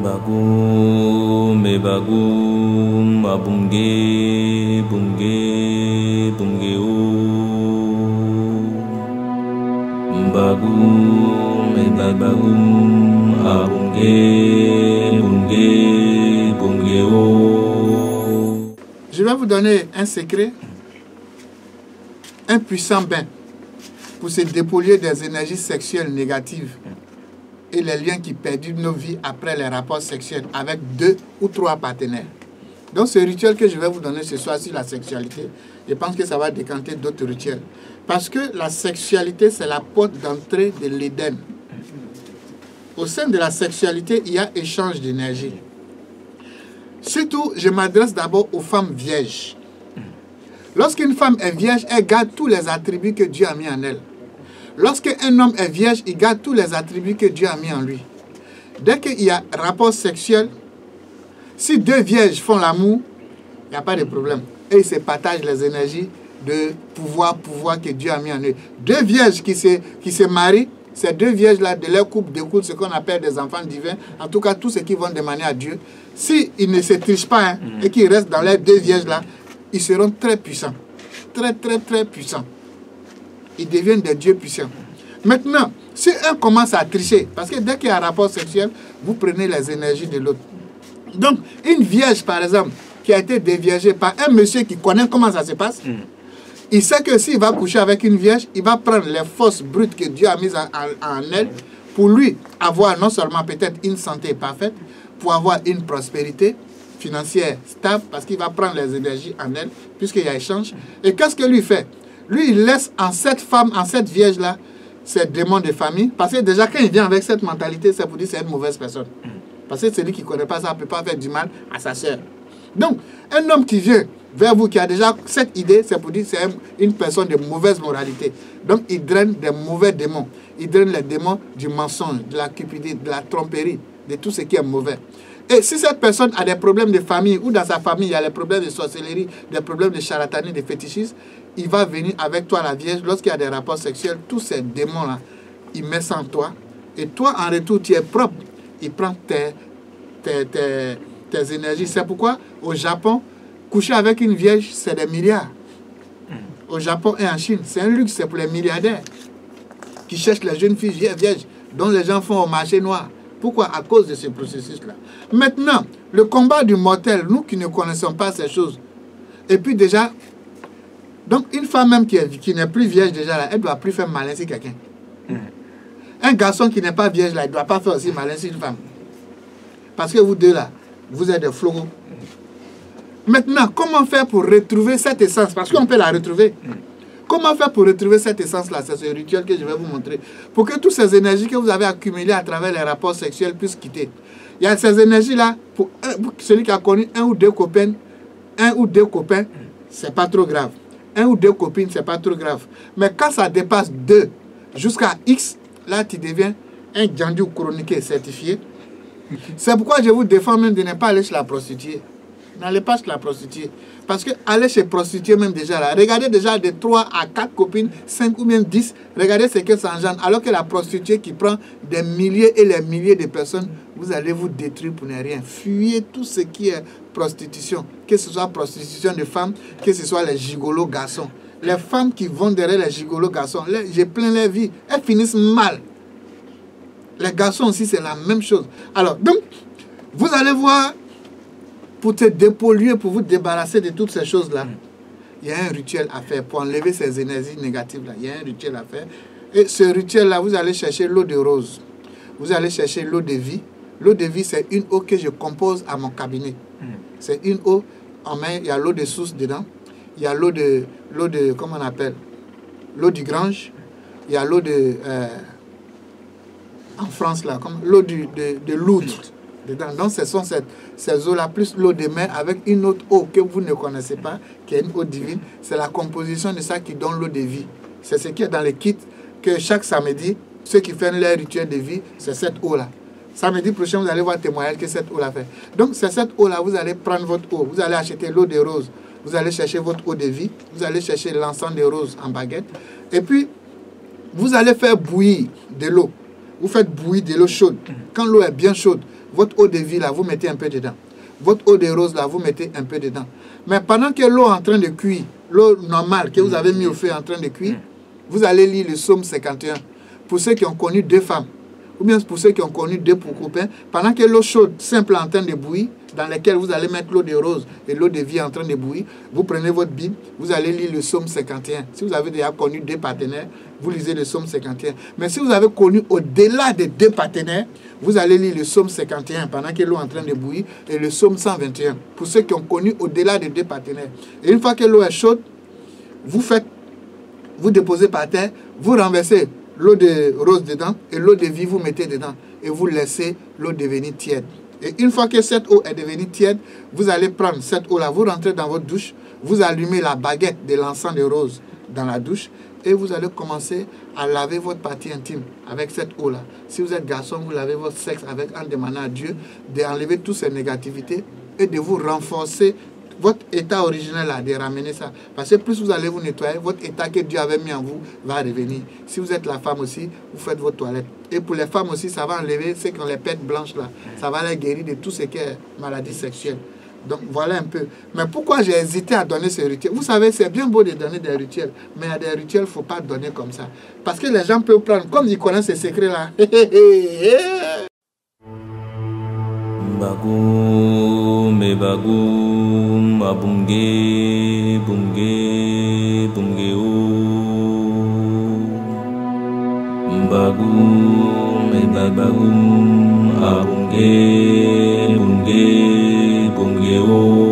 Bagum, me bagum, abumge, bumge, bumge o. Bagum, me bagum, abumge, bumge, bumge o. Je vais vous donner un secret, un puissant bain pour se dépolluer des énergies sexuelles négatives et les liens qui perdurent nos vies après les rapports sexuels avec 2 ou 3 partenaires. Donc ce rituel que je vais vous donner ce soir sur la sexualité, je pense que ça va décanter d'autres rituels. Parce que la sexualité, c'est la porte d'entrée de l'Éden. Au sein de la sexualité, il y a échange d'énergie. Surtout, je m'adresse d'abord aux femmes vierges. Lorsqu'une femme est vierge, elle garde tous les attributs que Dieu a mis en elle. Lorsqu'un homme est vierge, il garde tous les attributs que Dieu a mis en lui. Dès qu'il y a rapport sexuel, si 2 vierges font l'amour, il n'y a pas de problème. Et ils se partagent les énergies de pouvoir que Dieu a mis en eux. 2 vierges qui se marient, ces 2 vierges-là, de leur couple découle ce qu'on appelle des enfants divins. En tout cas, tous ceux qui vont demander à Dieu. S'ils ne se trichent pas et qu'ils restent dans les 2 vierges-là, ils seront très puissants. Très, très, très puissants. Ils deviennent des dieux puissants. Maintenant, si un commence à tricher, parce que dès qu'il y a un rapport sexuel, vous prenez les énergies de l'autre. Donc, une vierge, par exemple, qui a été déviergée par un monsieur qui connaît comment ça se passe, il sait que s'il va coucher avec une vierge, il va prendre les forces brutes que Dieu a mises en elle pour lui avoir non seulement peut-être une santé parfaite, pour avoir une prospérité financière stable, parce qu'il va prendre les énergies en elle, puisqu'il y a échange. Et qu'est-ce que lui fait? Lui, il laisse en cette femme, en cette vierge-là, ces démons de famille. Parce que déjà, quand il vient avec cette mentalité, c'est pour dire que c'est une mauvaise personne. Parce que celui qui ne connaît pas ça ne peut pas faire du mal à sa sœur. Donc, un homme qui vient vers vous, qui a déjà cette idée, c'est pour dire que c'est une personne de mauvaise moralité. Donc, il draine des mauvais démons. Il draine les démons du mensonge, de la cupidité, de la tromperie, de tout ce qui est mauvais. Et si cette personne a des problèmes de famille, ou dans sa famille, il y a des problèmes de sorcellerie, des problèmes de charlatanerie, de fétichisme, il va venir avec toi, la Vierge, lorsqu'il y a des rapports sexuels, tous ces démons-là, il met ça en toi. Et toi, en retour, tu es propre. Il prend tes énergies. C'est pourquoi, au Japon, coucher avec une Vierge, c'est des milliards. Au Japon et en Chine, c'est un luxe, c'est pour les milliardaires qui cherchent les jeunes filles vierges, dont les gens font au marché noir. Pourquoi? À cause de ce processus-là. Maintenant, le combat du mortel, nous qui ne connaissons pas ces choses, et puis déjà, donc une femme même qui n'est plus vierge déjà, là, elle ne doit plus faire malin sur quelqu'un. Un garçon qui n'est pas vierge, là, il ne doit pas faire aussi malin sur une femme. Parce que vous deux, là, vous êtes des flogos. Maintenant, comment faire pour retrouver cette essence? Parce qu'on peut la retrouver. Comment faire pour retrouver cette essence-là? C'est ce rituel que je vais vous montrer. Pour que toutes ces énergies que vous avez accumulées à travers les rapports sexuels puissent quitter. Il y a ces énergies-là, pour celui qui a connu 1 ou 2 copains, c'est pas trop grave. 1 ou 2 copines, c'est pas trop grave. Mais quand ça dépasse 2 jusqu'à X, là, tu deviens un gandou chronique certifié. C'est pourquoi je vous défends même de ne pas aller chez la prostituée. N'allez pas chez la prostituée. Parce que aller chez prostituée même déjà là, regardez déjà de 3 à 4 copines, 5 ou même 10, regardez ce que ça engendre. Alors que la prostituée qui prend des milliers et les milliers de personnes, vous allez vous détruire pour ne rien. Fuyez tout ce qui est prostitution. Que ce soit prostitution de femmes, que ce soit les gigolos garçons. Les femmes qui vont derrière les gigolos garçons, j'ai plein leur vie, elles finissent mal. Les garçons aussi, c'est la même chose. Alors, donc, vous allez voir, pour te dépolluer, pour vous débarrasser de toutes ces choses-là, il y a un rituel à faire pour enlever ces énergies négatives-là. Il y a un rituel à faire. Et ce rituel-là, vous allez chercher l'eau de rose. Vous allez chercher l'eau de vie. L'eau de vie, c'est une eau que je compose à mon cabinet. C'est une eau, en main, il y a l'eau de source dedans. Il y a l'eau de, comment on appelle? L'eau du Grange. Il y a l'eau de, en France, là, l'eau de Lourdes. Dedans. Donc, ce sont ces eaux-là, plus l'eau de mer, avec une autre eau que vous ne connaissez pas, qui est une eau divine. C'est la composition de ça qui donne l'eau de vie. C'est ce qui est dans les kits, que chaque samedi, ceux qui font leur rituel de vie, c'est cette eau-là. Samedi prochain, vous allez voir témoignage que cette eau-là fait. Donc, c'est cette eau-là, vous allez prendre votre eau, vous allez acheter l'eau de rose, vous allez chercher votre eau de vie, vous allez chercher l'encens de rose en baguette, et puis, vous allez faire bouillir de l'eau. Vous faites bouillir de l'eau chaude. Quand l'eau est bien chaude, votre eau de vie là, vous mettez un peu dedans. Votre eau de rose là, vous mettez un peu dedans. Mais pendant que l'eau est en train de cuire, l'eau normale que vous avez mis au feu est en train de cuire, vous allez lire le psaume 51. Pour ceux qui ont connu 2 femmes, ou bien pour ceux qui ont connu 2 copains, pendant que l'eau chaude simple est en train de bouillir, dans laquelle vous allez mettre l'eau de rose et l'eau de vie en train de bouillir, vous prenez votre Bible, vous allez lire le psaume 51. Si vous avez déjà connu 2 partenaires, vous lisez le psaume 51. Mais si vous avez connu au-delà des 2 partenaires, vous allez lire le psaume 51 pendant que l'eau est en train de bouillir et le psaume 121. Pour ceux qui ont connu au-delà des 2 partenaires. Et une fois que l'eau est chaude, vous déposez par terre, vous renversez l'eau de rose dedans et l'eau de vie vous mettez dedans et vous laissez l'eau devenir tiède. Et une fois que cette eau est devenue tiède, vous allez prendre cette eau-là, vous rentrez dans votre douche, vous allumez la baguette de l'encens de rose dans la douche et vous allez commencer à laver votre partie intime avec cette eau-là. Si vous êtes garçon, vous lavez votre sexe en demandant à Dieu d'enlever toutes ces négativités et de vous renforcer votre état originel là, de ramener ça. Parce que plus vous allez vous nettoyer, votre état que Dieu avait mis en vous va revenir. Si vous êtes la femme aussi, vous faites votre toilette. Et pour les femmes aussi, ça va enlever ceux qui ont les pètes blanches là. Ça va les guérir de tout ce qui est maladie sexuelle. Donc voilà un peu. Mais pourquoi j'ai hésité à donner ce rituel? Vous savez, c'est bien beau de donner des rituels, mais il y a des rituels, il ne faut pas donner comme ça. Parce que les gens peuvent prendre, comme ils connaissent ces secrets là. Bagum me bagum abumge bumge bumge o bagum me bagum abumge bumge bumge o